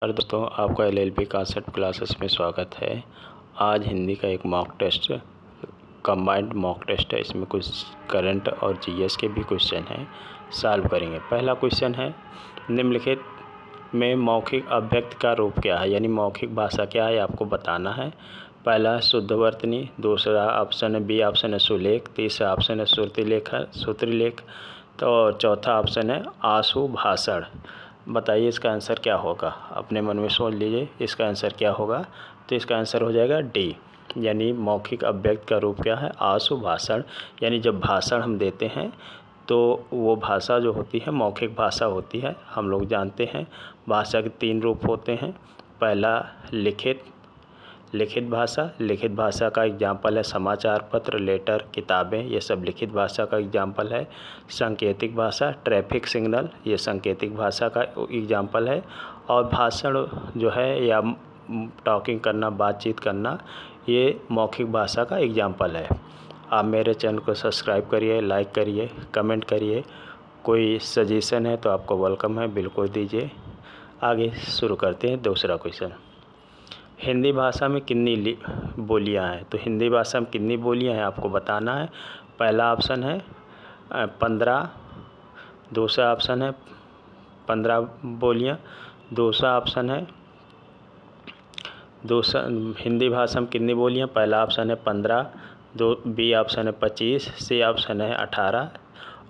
और दोस्तों, आपका एलएलबी कांसेप्ट क्लासेस में स्वागत है। आज हिंदी का एक mock test, combined mock test है। इसमें कुछ करंट और जीएस के भी क्वेश्चन हैं, सॉल्व करेंगे। पहला क्वेश्चन है, निम्नलिखित में मौखिक अभिव्यक्ति का रूप क्या है, यानी मौखिक भाषा क्या है, आपको बताना है। पहला है शुद्धवर्तनी, दूसरा ऑप्शन है बी ऑप्शन है सुलेख, तीसरा ऑप्शन है श्रुतिलेख, तो चौथा ऑप्शन है आशु भाषण। बताइए इसका आंसर क्या होगा, अपने मन में सोच लीजिए इसका आंसर क्या होगा। तो इसका आंसर हो जाएगा डी, यानी मौखिक अभिव्यक्ति का रूप क्या है, आशु भाषण। यानी जब भाषण हम देते हैं तो वो भाषा जो होती है मौखिक भाषा होती है। हम लोग जानते हैं भाषा के 3 रूप होते हैं। पहला लिखित भाषा का एग्जाम्पल है समाचार पत्र, लेटर, किताबें, ये सब लिखित भाषा का एग्जाम्पल है। सांकेतिक भाषा, ट्रैफिक सिग्नल, ये सांकेतिक भाषा का एग्जाम्पल है। और भाषण जो है या टॉकिंग करना, बातचीत करना, ये मौखिक भाषा का एग्जाम्पल है। आप मेरे चैनल को सब्सक्राइब करिए, लाइक करिए, कमेंट करिए। कोई सजेशन है तो आपको वेलकम है, बिल्कुल दीजिए। आगे शुरू करते हैं दूसरा क्वेश्चन। हिंदी भाषा में कितनी बोलियां हैं, तो हिंदी भाषा में कितनी बोलियां हैं आपको बताना है। पहला ऑप्शन है 15, दूसरा ऑप्शन है 15 बोलियां, दूसरा ऑप्शन है हिंदी भाषा में कितनी बोलियां, पहला ऑप्शन है 15, बी ऑप्शन है 25, सी ऑप्शन है 18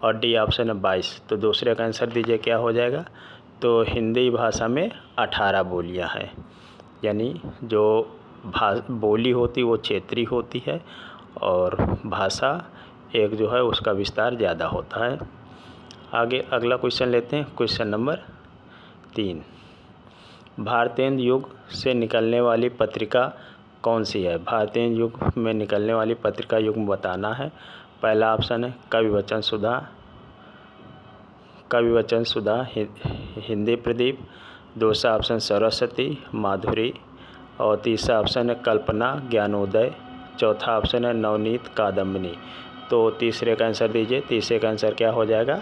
और डी ऑप्शन है 22। तो दूसरे का आंसर दीजिए क्या हो जाएगा। तो हिंदी भाषा में 18 बोलियां हैं, यानी जो बोली होती वो क्षेत्रीय होती है और भाषा एक जो है उसका विस्तार ज़्यादा होता है। आगे अगला क्वेश्चन लेते हैं, क्वेश्चन नंबर 3। भारतेंदु युग से निकलने वाली पत्रिका कौन सी है। भारतेंदु युग में निकलने वाली पत्रिका युग बताना है। पहला ऑप्शन है कविवचन सुधा हिंदी प्रदीप, दूसरा ऑप्शन सरस्वती माधुरी और तीसरा ऑप्शन है कल्पना ज्ञानोदय, चौथा ऑप्शन है नवनीत कादम्बिनी। तो तीसरे का आंसर दीजिए, तीसरे का आंसर क्या हो जाएगा।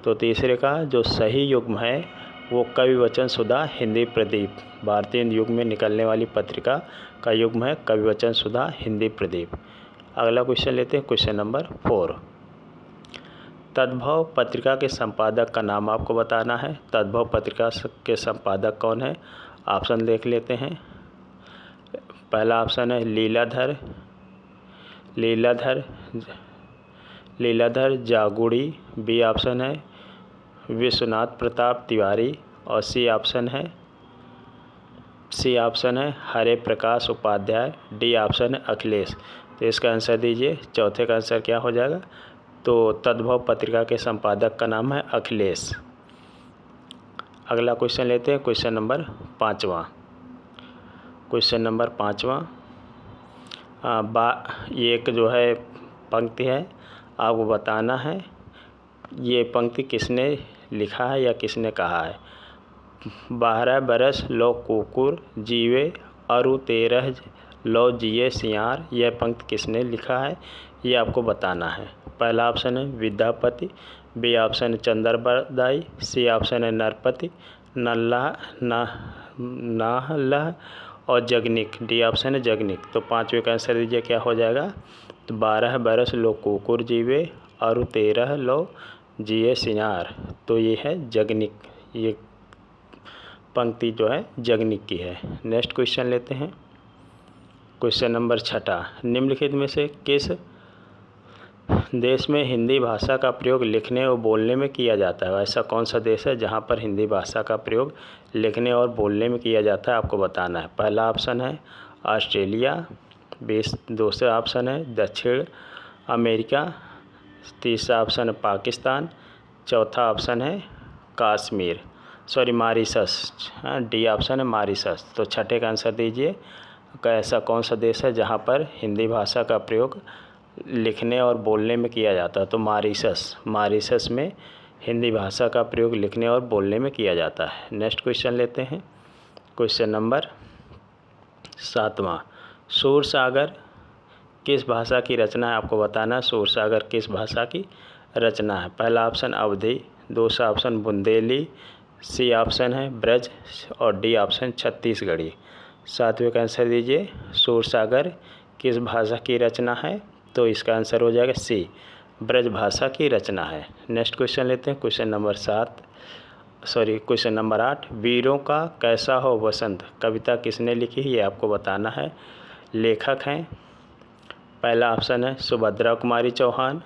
तो तीसरे का जो सही युग्म है वो कविवचन सुधा हिंदी प्रदीप। भारतेंदु युग में निकलने वाली पत्रिका का युग्म है कविवचन सुधा हिंदी प्रदीप। अगला क्वेश्चन लेते हैं, क्वेश्चन नंबर 4। तद्भव पत्रिका के संपादक का नाम आपको बताना है। तद्भव पत्रिका के संपादक कौन है, ऑप्शन देख लेते हैं। पहला ऑप्शन है लीलाधर जागुड़ी, बी ऑप्शन है विश्वनाथ प्रताप तिवारी और सी ऑप्शन है हरे प्रकाश उपाध्याय, डी ऑप्शन है अखिलेश। तो इसका आंसर दीजिए, चौथे का आंसर क्या हो जाएगा। तो तद्भव पत्रिका के संपादक का नाम है अखिलेश। अगला क्वेश्चन लेते हैं, क्वेश्चन नंबर 5वां। ये एक जो है पंक्ति है, आपको बताना है ये पंक्ति किसने लिखा है या किसने कहा है। 12 बरस लो कुकुर जीवे अरु 13 लो जिए सियार, यह पंक्ति किसने लिखा है ये आपको बताना है। पहला ऑप्शन है विद्यापति, बी ऑप्शन है चंद्रबरदाई, सी ऑप्शन है नरपति नाहल्ला और जगनिक, डी ऑप्शन है जगनिक। तो 5वें का आंसर दीजिए क्या हो जाएगा। तो 12 बरस लो कुकुर जीवे और 13 लो जिए सियार, तो ये है जगनिक। ये पंक्ति जो है जगनिक की है। नेक्स्ट क्वेश्चन लेते हैं, क्वेश्चन नंबर 6। निम्नलिखित में से किस देश में हिंदी भाषा का प्रयोग लिखने और बोलने में किया जाता है। ऐसा कौन सा देश है जहाँ पर हिंदी भाषा का प्रयोग लिखने और बोलने में किया जाता है, आपको बताना है। पहला ऑप्शन है ऑस्ट्रेलिया, दूसरा ऑप्शन है दक्षिण अमेरिका, तीसरा ऑप्शन है पाकिस्तान, चौथा ऑप्शन है मॉरिशस, डी ऑप्शन है मॉरिशस। तो छठे का आंसर दीजिए, ऐसा कौन सा देश है जहाँ पर हिंदी भाषा का प्रयोग लिखने और बोलने में किया जाता है। तो मॉरिशस में हिंदी भाषा का प्रयोग लिखने और बोलने में किया जाता है। नेक्स्ट क्वेश्चन लेते हैं, क्वेश्चन नंबर 7वां। सूरसागर किस भाषा की रचना है, आपको बताना है सूरसागर किस भाषा की रचना है। पहला ऑप्शन अवधी, दूसरा ऑप्शन बुंदेली, सी ऑप्शन है ब्रज और डी ऑप्शन छत्तीसगढ़ी। सातवें का आंसर दीजिए, सूरसागर किस भाषा की रचना है? तो इसका आंसर हो जाएगा सी, ब्रज भाषा की रचना है। नेक्स्ट क्वेश्चन लेते हैं, क्वेश्चन नंबर 8। वीरों का कैसा हो वसंत कविता किसने लिखी? ये आपको बताना है। लेखक हैं, पहला ऑप्शन है सुमित्रा कुमारी चौहान,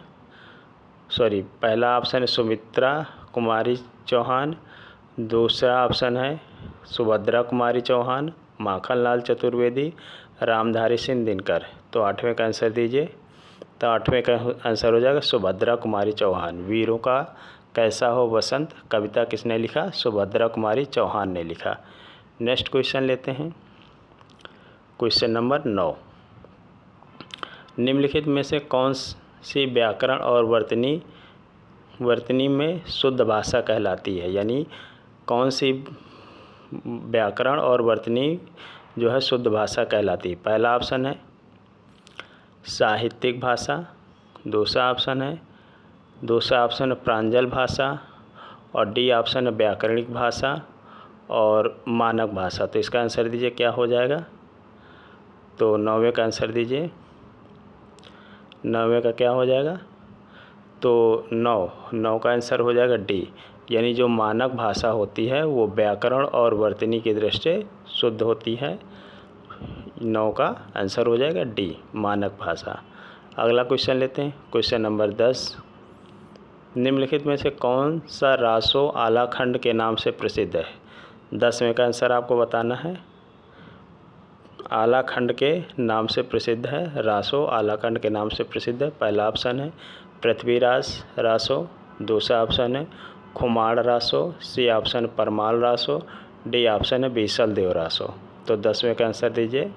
दूसरा ऑप्शन है सुभद्रा कुमारी चौहान, माखनलाल चतुर्वेदी, रामधारी सिंह दिनकर। तो 8वें का आंसर दीजिए। तो 8वें का आंसर हो जाएगा सुभद्रा कुमारी चौहान। वीरों का कैसा हो वसंत कविता किसने लिखा? सुभद्रा कुमारी चौहान ने लिखा। नेक्स्ट क्वेश्चन लेते हैं, क्वेश्चन नंबर 9। निम्नलिखित में से कौन सी व्याकरण और वर्तनी में शुद्ध भाषा कहलाती है? यानी कौन सी व्याकरण और वर्तनी जो है शुद्ध भाषा कहलाती है? पहला ऑप्शन है साहित्यिक भाषा, दूसरा ऑप्शन है प्रांजल भाषा, और डी ऑप्शन है व्याकरणिक भाषा और मानक भाषा। तो इसका आंसर दीजिए, क्या हो जाएगा? तो 9वें का आंसर दीजिए। 9वें का क्या हो जाएगा? तो 9 का आंसर हो जाएगा डी, यानी जो मानक भाषा होती है वो व्याकरण और वर्तनी की दृष्टि से शुद्ध होती है। 9 का आंसर हो जाएगा डी, मानक भाषा। अगला क्वेश्चन लेते हैं, क्वेश्चन नंबर 10। निम्नलिखित में से कौन सा रासो आलाखंड के नाम से प्रसिद्ध है? 10वें का आंसर आपको बताना है। आलाखंड के नाम से प्रसिद्ध है, रासो आलाखंड के नाम से प्रसिद्ध है। पहला ऑप्शन है पृथ्वीराज रासो, दूसरा ऑप्शन है Khuman Raso, C option Parmal Raso, D option है बीसल देव रासो। तो 10वें का आंसर दीजिए।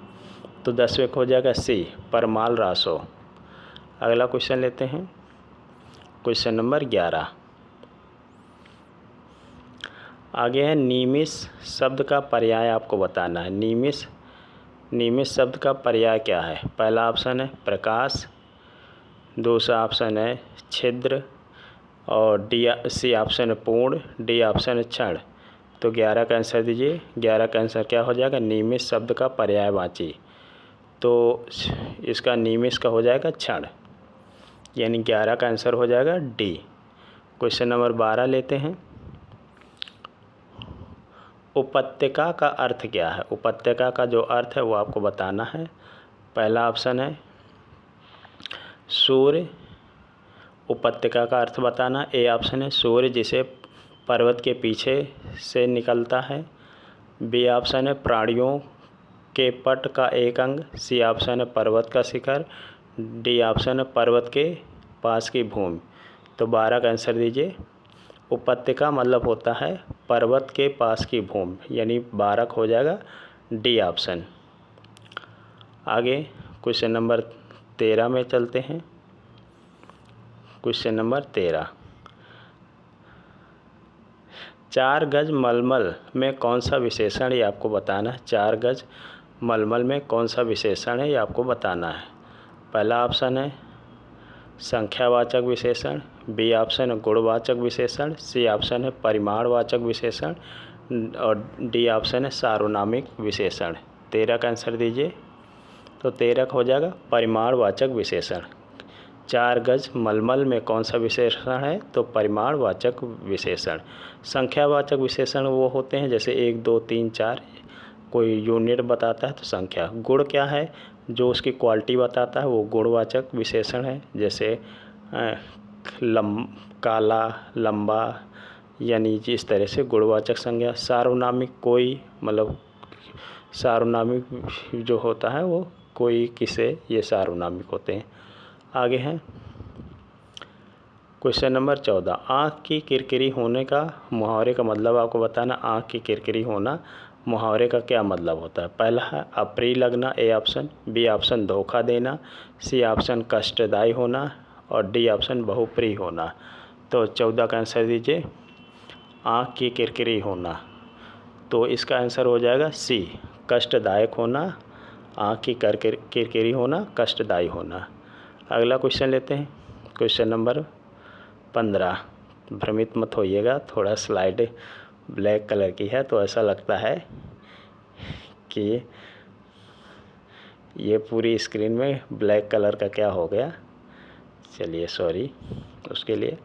तो 10वें को हो जाएगा सी, परमाल रासो। अगला क्वेश्चन लेते हैं, क्वेश्चन नंबर 11। आगे है निमिष शब्द का पर्याय आपको बताना है। निमिष शब्द का पर्याय क्या है? पहला ऑप्शन है प्रकाश, दूसरा ऑप्शन है छिद्र, और सी ऑप्शन है पूर्ण, डी ऑप्शन है क्षण। तो 11 का आंसर दीजिए। 11 का आंसर क्या हो जाएगा? निमिष शब्द का पर्यायवाची। तो इसका निमिष का हो जाएगा क्षण, यानी 11 का आंसर हो जाएगा डी। क्वेश्चन नंबर 12 लेते हैं। उपत्यका का अर्थ क्या है? उपत्यका का जो अर्थ है वो आपको बताना है। पहला ऑप्शन है सूर्य, उपत्यका का अर्थ बताना। ए ऑप्शन है सूर्य जिसे पर्वत के पीछे से निकलता है। बी ऑप्शन है प्राणियों के पट का एक अंग, सी ऑप्शन है पर्वत का शिखर, डी ऑप्शन है पर्वत के पास की भूमि। तो 12 का आंसर दीजिए। उपत्यका मतलब होता है पर्वत के पास की भूमि, यानी 12 हो जाएगा डी ऑप्शन। आगे क्वेश्चन नंबर 13 में चलते हैं। Question number 13। 4 गज मलमल में कौन सा विशेषण ये आपको बताना है। 4 गज मलमल में कौन सा विशेषण है ये आपको बताना है। पहला ऑप्शन है संख्यावाचक विशेषण, बी ऑप्शन है गुणवाचक विशेषण, सी ऑप्शन है परिमाणवाचक विशेषण, और डी ऑप्शन है सार्वनामिक विशेषण। 13 का आंसर दीजिए। तो 13 का हो जाएगा परिमाणवाचक विशेषण। 4 गज मलमल में कौन सा विशेषण है? तो परिमाणवाचक विशेषण। संख्यावाचक विशेषण वो होते हैं जैसे 1 2 3 4, कोई यूनिट बताता है तो संख्या। गुण क्या है? जो उसकी क्वालिटी बताता है वो गुणवाचक विशेषण है, जैसे काला, लंबा, यानी जिस तरह से गुणवाचक संज्ञा। सार्वनामिक कोई, मतलब सार्वनामिक जो होता है वो कोई किसे, ये सार्वनामिक होते हैं। आगे हैं क्वेश्चन नंबर 14। आँख की किरकिरी होने का मुहावरे का मतलब आपको बताना। आँख की किरकिरी होना मुहावरे का क्या मतलब होता है? पहला है अप्रिय लगना, ए ऑप्शन, बी ऑप्शन धोखा देना, सी ऑप्शन कष्टदायी होना, और डी ऑप्शन बहुप्रिय होना। तो 14 का आंसर दीजिए। आँख की किरकिरी होना, तो इसका आंसर हो जाएगा सी, कष्टदायक होना। आँख की किरकिरी होना, कष्टदायी होना। अगला क्वेश्चन लेते हैं, क्वेश्चन नंबर 15। भ्रमित मत होइएगा, थोड़ा स्लाइड ब्लैक कलर की है, तो ऐसा लगता है कि ये पूरी स्क्रीन में ब्लैक कलर का क्या हो गया। चलिए सॉरी उसके लिए।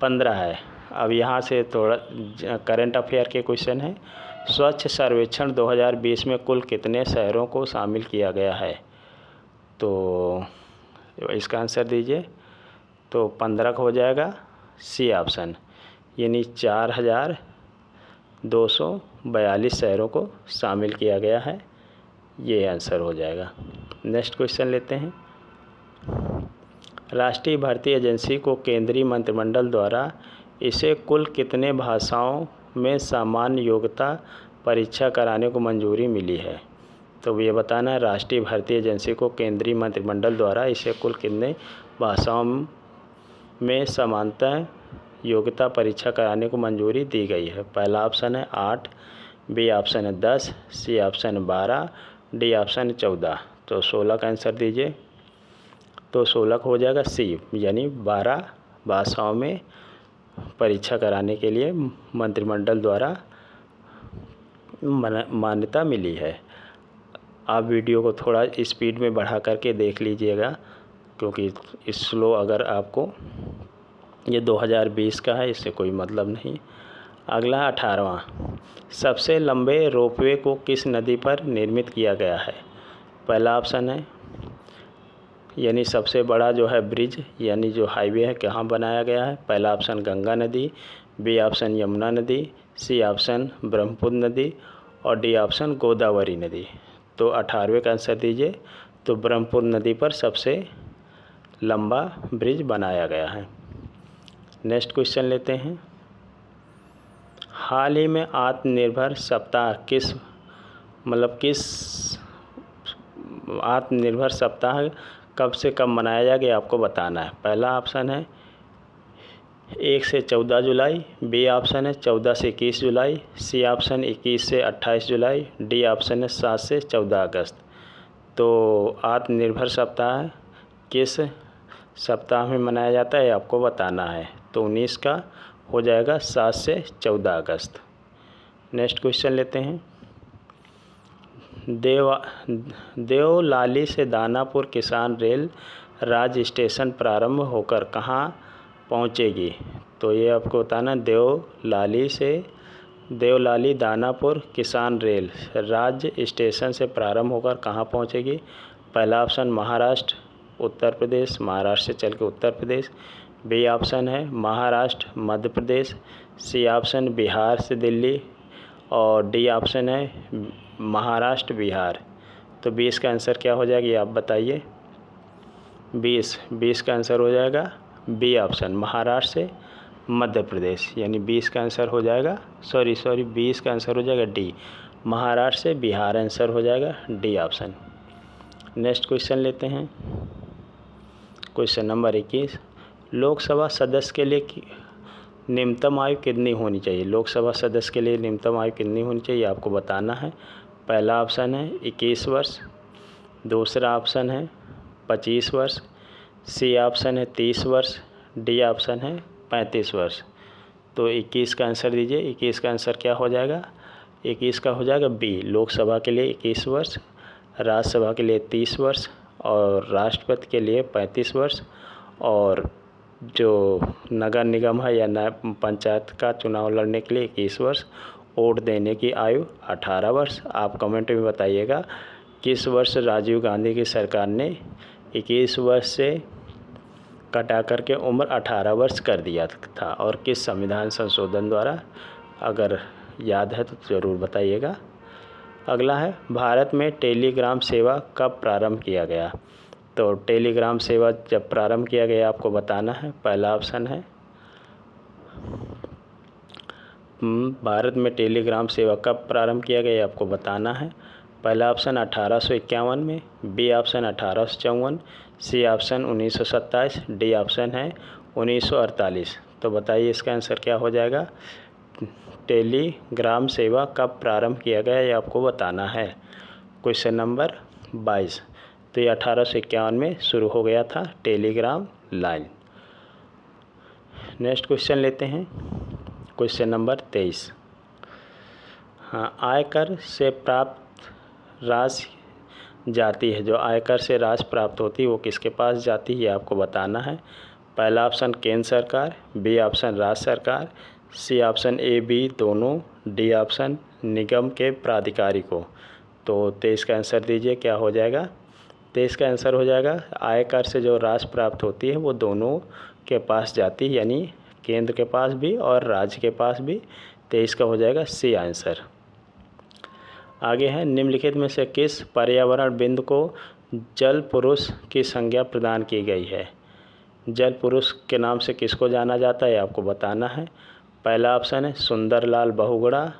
15 है। अब यहाँ से थोड़ा करंट अफेयर के क्वेश्चन है। स्वच्छ सर्वेक्षण 2020 में कुल कितने शहरों को शामिल किया गया है? तो इसका आंसर दीजिए। तो 15 हो जाएगा सी ऑप्शन, यानी 4242 शहरों को शामिल किया गया है, ये आंसर हो जाएगा। नेक्स्ट क्वेश्चन लेते हैं। राष्ट्रीय भर्ती एजेंसी को केंद्रीय मंत्रिमंडल द्वारा इसे कुल कितने भाषाओं में सामान्य योग्यता परीक्षा कराने को मंजूरी मिली है? तो ये बताना है। राष्ट्रीय भर्ती एजेंसी को केंद्रीय मंत्रिमंडल द्वारा इसे कुल कितने भाषाओं में समानता योग्यता परीक्षा कराने को मंजूरी दी गई है? पहला ऑप्शन है 8, बी ऑप्शन है 10, सी ऑप्शन है 12, डी ऑप्शन है 14। तो 16 का आंसर दीजिए। तो 16 हो जाएगा सी, यानी 12 भाषाओं में परीक्षा कराने के लिए मंत्रिमंडल द्वारा मान्यता मिली है। आप वीडियो को थोड़ा स्पीड में बढ़ा करके देख लीजिएगा, क्योंकि स्लो अगर आपको, ये 2020 का है, इससे कोई मतलब नहीं। अगला 18वां, सबसे लंबे रोपवे को किस नदी पर निर्मित किया गया है? पहला ऑप्शन है, यानी सबसे बड़ा जो है ब्रिज यानी जो हाईवे है कहाँ बनाया गया है? पहला ऑप्शन गंगा नदी, बी ऑप्शन यमुना नदी, सी ऑप्शन ब्रह्मपुत्र नदी और डी ऑप्शन गोदावरी नदी। तो 18वें का आंसर दीजिए। तो ब्रह्मपुत्र नदी पर सबसे लंबा ब्रिज बनाया गया है। नेक्स्ट क्वेश्चन लेते हैं। हाल ही में आत्मनिर्भर सप्ताह किस आत्मनिर्भर सप्ताह कब से कब मनाया गया आपको बताना है। पहला ऑप्शन है 1 से 14 जुलाई, बी ऑप्शन है 14 से 21 जुलाई, सी ऑप्शन 21 से 28 जुलाई, डी ऑप्शन है 7 से 14 अगस्त। तो आत्मनिर्भर सप्ताह किस सप्ताह में मनाया जाता है आपको बताना है। तो 19 का हो जाएगा 7 से 14 अगस्त। नेक्स्ट क्वेश्चन लेते हैं। देवलाली से दानापुर किसान रेल राज्य स्टेशन प्रारंभ होकर कहाँ पहुँचेगी? तो ये आपको बताना, देवलाली दानापुर किसान रेल राज्य स्टेशन से प्रारंभ होकर कहाँ पहुँचेगी? पहला ऑप्शन महाराष्ट्र, उत्तर प्रदेश, महाराष्ट्र से चल के उत्तर प्रदेश, बी ऑप्शन है महाराष्ट्र मध्य प्रदेश, सी ऑप्शन बिहार से दिल्ली और डी ऑप्शन है महाराष्ट्र बिहार। तो 20 का आंसर क्या हो जाएगा ये आप बताइए। 20 का आंसर हो जाएगा बी ऑप्शन महाराष्ट्र से मध्य प्रदेश, यानी 20 का आंसर हो जाएगा 20 का आंसर हो जाएगा डी, महाराष्ट्र से बिहार आंसर हो जाएगा डी ऑप्शन। नेक्स्ट क्वेश्चन लेते हैं। क्वेश्चन नंबर 21, लोकसभा सदस्य के लिए न्यूनतम आयु कितनी होनी चाहिए? लोकसभा सदस्य के लिए न्यूनतम आयु कितनी होनी चाहिए आपको बताना है। पहला ऑप्शन है 21 वर्ष, दूसरा ऑप्शन है 25 वर्ष, सी ऑप्शन है 30 वर्ष, डी ऑप्शन है 35 वर्ष। तो 21 का आंसर दीजिए। 21 का आंसर क्या हो जाएगा? 21 का हो जाएगा बी, लोकसभा के लिए 21 वर्ष, राज्यसभा के लिए 30 वर्ष और राष्ट्रपति के लिए 35 वर्ष, और जो नगर निगम है या पंचायत का चुनाव लड़ने के लिए 21 वर्ष, वोट देने की आयु 18 वर्ष। आप कमेंट में बताइएगा किस वर्ष राजीव गांधी की सरकार ने 21 वर्ष से कटा करके उम्र 18 वर्ष कर दिया था और किस संविधान संशोधन द्वारा, अगर याद है तो ज़रूर बताइएगा। अगला है, भारत में टेलीग्राम सेवा कब प्रारंभ किया गया? तो टेलीग्राम सेवा जब प्रारंभ किया गया आपको बताना है। पहला ऑप्शन है भारत में टेलीग्राम सेवा कब प्रारंभ किया गया आपको बताना है। पहला ऑप्शन 1851 में, B option 1854, C option 1927, D option है 1948। तो बताइए इसका आंसर क्या हो जाएगा। टेलीग्राम सेवा कब प्रारंभ किया गया ये आपको बताना है। क्वेश्चन नंबर 22, तो ये 1851 में शुरू हो गया था टेलीग्राम लाइन। नेक्स्ट क्वेश्चन लेते हैं। क्वेश्चन नंबर 23, हाँ, आयकर से प्राप्त राशि जाती है, जो आयकर से राशि प्राप्त होती है वो किसके पास जाती है, ये आपको बताना है। पहला ऑप्शन केंद्र सरकार, बी ऑप्शन राज्य सरकार, सी ऑप्शन ए बी दोनों, डी ऑप्शन निगम के प्राधिकारी को। तो 23 का आंसर दीजिए, क्या हो जाएगा। 23 का आंसर हो जाएगा आयकर से जो राशि प्राप्त होती है वो दोनों के पास जाती है, यानी केंद्र के पास भी और राज्य के पास भी। 23 का हो जाएगा सी आंसर। आगे है, निम्नलिखित में से किस पर्यावरण बिंदु को जल पुरुष की संज्ञा प्रदान की गई है। जल पुरुष के नाम से किसको जाना जाता है, आपको बताना है। पहला ऑप्शन है सुंदरलाल बहुगुणा,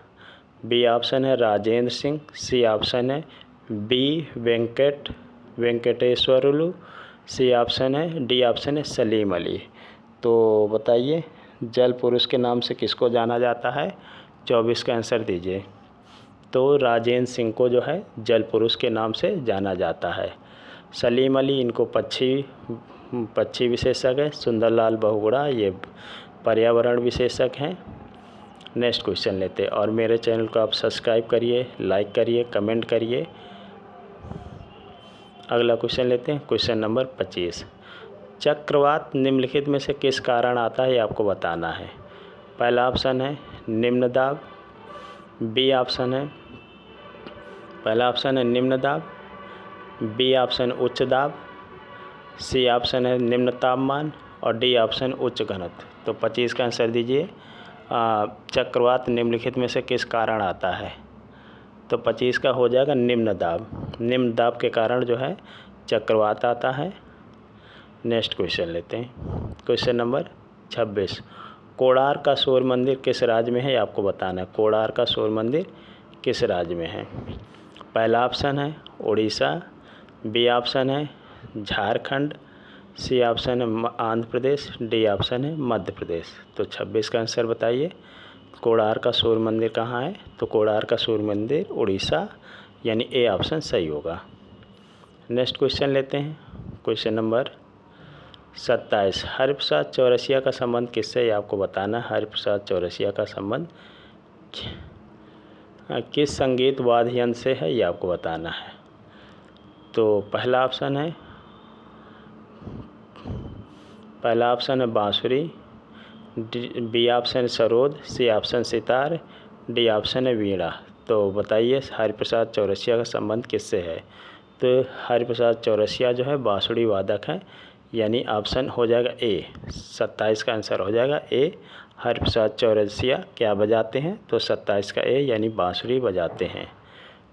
बी ऑप्शन है राजेंद्र सिंह, सी ऑप्शन है बी वेंकटेश्वरलू, सी ऑप्शन है डी ऑप्शन है सलीम अली। तो बताइए जल पुरुष के नाम से किसको जाना जाता है। 24 का आंसर दीजिए। तो राजेंद्र सिंह को जो है जल पुरुष के नाम से जाना जाता है। सलीम अली इनको पक्षी विशेषज्ञ है। सुंदरलाल बहुगुणा ये पर्यावरण विशेषज्ञ हैं। नेक्स्ट क्वेश्चन लेते हैं, और मेरे चैनल को आप सब्सक्राइब करिए, लाइक करिए, कमेंट करिए। अगला क्वेश्चन लेते हैं, क्वेश्चन नंबर 25। चक्रवात निम्नलिखित में से किस कारण आता है, ये आपको बताना है। पहला ऑप्शन है निम्न दाब, बी ऑप्शन है पहला ऑप्शन है निम्न दाब, बी ऑप्शन उच्च दाब, सी ऑप्शन है निम्न तापमान और डी ऑप्शन उच्च घनत्व। तो 25 का आंसर दीजिए। चक्रवात निम्नलिखित में से किस कारण आता है। तो 25 का हो जाएगा निम्न दाब। निम्न दाब के कारण जो है चक्रवात आता है। नेक्स्ट क्वेश्चन लेते हैं, क्वेश्चन नंबर 26। कोणार्क का सूर्य मंदिर किस राज्य में है, आपको बताना है। कोणार्क का सूर्य मंदिर किस राज्य में है। पहला ऑप्शन है उड़ीसा, बी ऑप्शन है झारखंड, सी ऑप्शन है आंध्र प्रदेश, डी ऑप्शन है मध्य प्रदेश। तो 26 का आंसर बताइए। कोणार्क का सूर्य मंदिर कहाँ है। तो कोणार्क का सूर्य मंदिर उड़ीसा, यानी ए ऑप्शन सही होगा। नेक्स्ट क्वेश्चन लेते हैं, क्वेश्चन नंबर 27। हरिप्रसाद चौरसिया का संबंध किससे, आपको बताना है। हरिप्रसाद चौरसिया का संबंध किस संगीत वाद्य यंत्र से है, ये आपको बताना है। तो पहला ऑप्शन है bansuri, B option sarod, C option sitar, D option है वीणा। तो बताइए हरिप्रसाद चौरसिया का संबंध किससे है। तो हरिप्रसाद चौरसिया जो है बांसुरी वादक हैं, यानी ऑप्शन हो जाएगा ए। 27 का आंसर हो जाएगा ए। हरिप्रसाद चौरसिया क्या बजाते हैं, तो 27 का ए यानी बांसुरी बजाते हैं।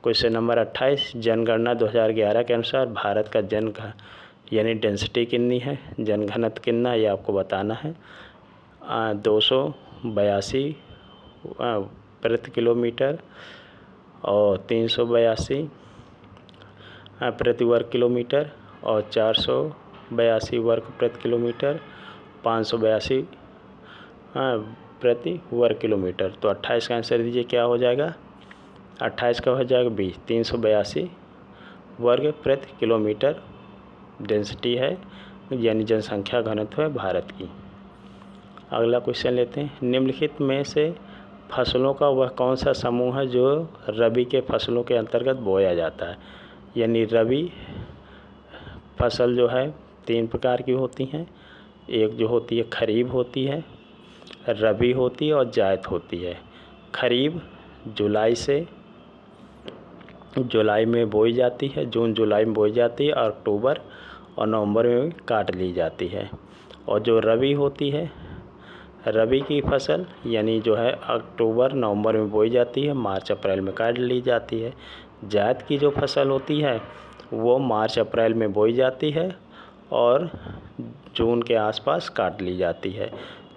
Question number 28। जनगणना 2011 के अनुसार भारत का यानी डेंसिटी कितनी है, जनघनत्व कितना, ये आपको बताना है। 282 प्रति किलोमीटर और 382 प्रति वर्ग किलोमीटर और 482 वर्ग प्रति किलोमीटर, 582 प्रति वर्ग किलोमीटर। तो 28 का आंसर दीजिए, क्या हो जाएगा। 28 का हो जाएगा बी, 382 वर्ग प्रति किलोमीटर डेंसिटी है, यानी जनसंख्या घनत्व है भारत की। अगला क्वेश्चन लेते हैं, निम्नलिखित में से फसलों का वह कौन सा समूह है जो रबी के फसलों के अंतर्गत बोया जाता है। यानी रबी फसल जो है 3 प्रकार की होती हैं। एक जो होती है खरीफ होती है, रबी होती है और जायद होती है। खरीफ जुलाई में बोई जाती है, जून जुलाई में बोई जाती है और अक्टूबर और नवंबर में काट ली जाती है। और जो रबी होती है, रबी की फसल यानी जो है अक्टूबर नवंबर में बोई जाती है, मार्च अप्रैल में काट ली जाती है। जायद की जो फसल होती है वो मार्च अप्रैल में बोई जाती है और जून के आसपास काट ली जाती है।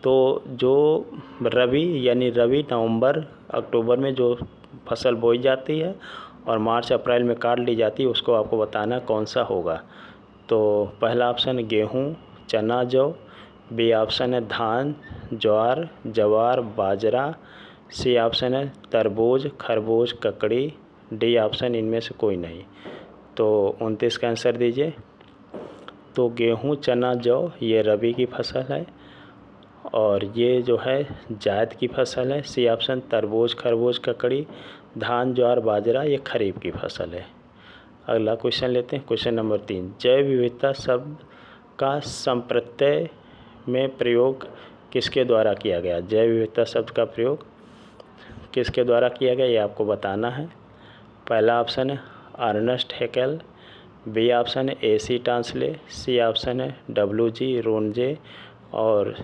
तो जो रबी यानी रबी नवंबर अक्टूबर में जो फसल बोई जाती है और मार्च अप्रैल में काट ली जाती है, उसको आपको बताना कौन सा होगा। तो पहला ऑप्शन है गेहूँ, चना, जौ, बी ऑप्शन है धान, ज्वार, जवार, बाजरा, सी ऑप्शन है तरबूज, खरबूज, ककड़ी, डी ऑप्शन इनमें से कोई नहीं। तो 29 का आंसर दीजिए। तो गेहूँ, चना, जौ ये रबी की फसल है और ये जो है जायद की फसल है। सी ऑप्शन तरबूज, खरबूज, ककड़ी धान, ज्वार, बाजरा ये खरीफ की फसल है। अगला क्वेश्चन लेते हैं, क्वेश्चन नंबर 3। जैव विविधता शब्द का संप्रत्यय में प्रयोग किसके द्वारा किया गया? जैव विविधता शब्द का प्रयोग किसके द्वारा किया गया ये आपको बताना है। पहला ऑप्शन है अर्नेस्ट हैकेल, बी ऑप्शन है AC टांसले, सी ऑप्शन है WG रोनजे और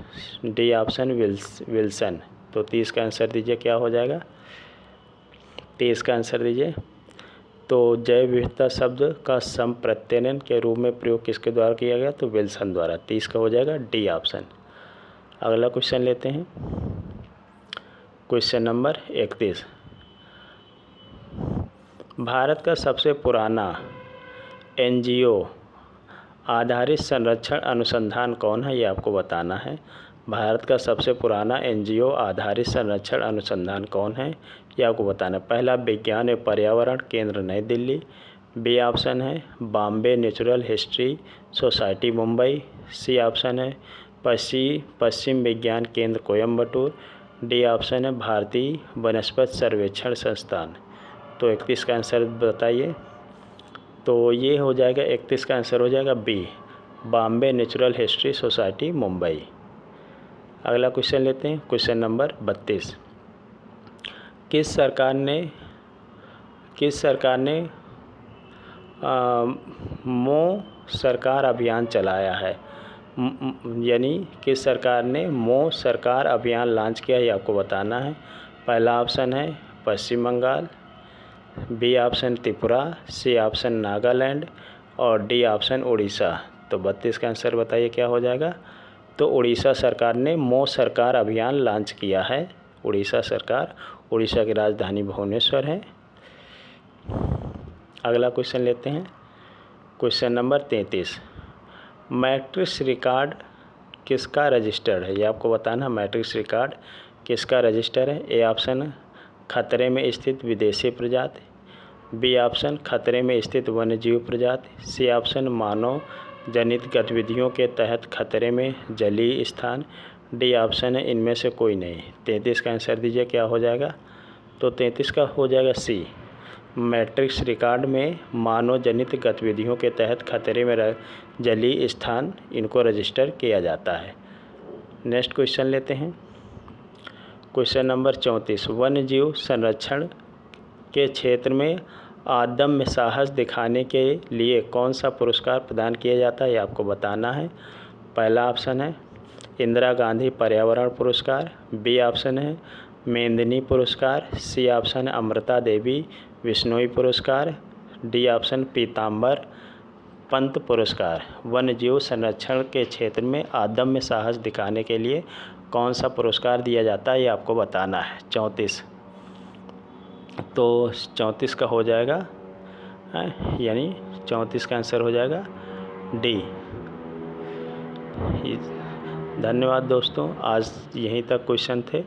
डी ऑप्शन विल्सन। तो 30 का आंसर दीजिए, क्या हो जाएगा? 30 का आंसर दीजिए। तो जैव विविधता शब्द का संप्रत्ययन के रूप में प्रयोग किसके द्वारा किया गया? तो विल्सन द्वारा। 30 का हो जाएगा डी ऑप्शन। अगला क्वेश्चन लेते हैं, क्वेश्चन नंबर 31। भारत का सबसे पुराना NGO आधारित संरक्षण अनुसंधान कौन है? ये आपको बताना है। भारत का सबसे पुराना NGO आधारित संरक्षण अनुसंधान कौन है? ये आपको बताना है। पहला विज्ञान एवं पर्यावरण केंद्र नई दिल्ली, बी ऑप्शन है Bombay natural history society Mumbai, C option है पश्चिम विज्ञान केंद्र कोयम्बटूर, डी ऑप्शन है भारतीय वनस्पति सर्वेक्षण संस्थान। तो 31 का आंसर बताइए। तो ये हो जाएगा 31 का आंसर हो जाएगा B, Bombay natural history society Mumbai. अगला क्वेश्चन लेते हैं, क्वेश्चन नंबर 32। किस सरकार ने मो सरकार अभियान चलाया है? यानी किस सरकार ने मो सरकार अभियान लॉन्च किया, ये आपको बताना है। पहला ऑप्शन है Paschim Bangal, B option Tripura, C option Nagaland और डी ऑप्शन उड़ीसा। तो 32 का आंसर बताइए, क्या हो जाएगा? तो उड़ीसा सरकार ने मो सरकार अभियान लॉन्च किया है। उड़ीसा सरकार, उड़ीसा की राजधानी भुवनेश्वर है। अगला क्वेश्चन लेते हैं, क्वेश्चन नंबर 33। मैट्रिक्स रिकॉर्ड किसका रजिस्टर्ड है? ये आपको बताना। मैट्रिक्स रिकॉर्ड किसका रजिस्टर है? ए ऑप्शन खतरे में स्थित विदेशी प्रजाति, बी ऑप्शन खतरे में स्थित वन्यजीव प्रजाति, सी ऑप्शन मानव जनित गतिविधियों के तहत खतरे में जलीय स्थान, डी ऑप्शन है इनमें से कोई नहीं। 33 का आंसर दीजिए, क्या हो जाएगा? तो 33 का हो जाएगा सी, मैट्रिक्स रिकॉर्ड में मानव जनित गतिविधियों के तहत खतरे में जलीय स्थान इनको रजिस्टर किया जाता है। नेक्स्ट क्वेश्चन लेते हैं, क्वेश्चन नंबर 34। वन्यजीव संरक्षण के क्षेत्र में अदम्य साहस दिखाने के लिए कौन सा पुरस्कार प्रदान किया जाता है? ये आपको बताना है। पहला ऑप्शन है इंदिरा गांधी पर्यावरण पुरस्कार, बी ऑप्शन है मेंदिनी पुरस्कार, सी ऑप्शन है अमृता देवी विश्नोई पुरस्कार, डी ऑप्शन पीताम्बर पंत पुरस्कार। वन्यजीव संरक्षण के क्षेत्र में अदम्य साहस दिखाने के लिए कौन सा पुरस्कार दिया जाता है, ये आपको बताना है। 34, तो 34 का हो जाएगा, यानी 34 का आंसर हो जाएगा डी। धन्यवाद दोस्तों, आज यहीं तक क्वेश्चन थे।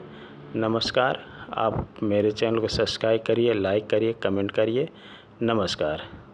नमस्कार। आप मेरे चैनल को सब्सक्राइब करिए, लाइक करिए, कमेंट करिए। नमस्कार।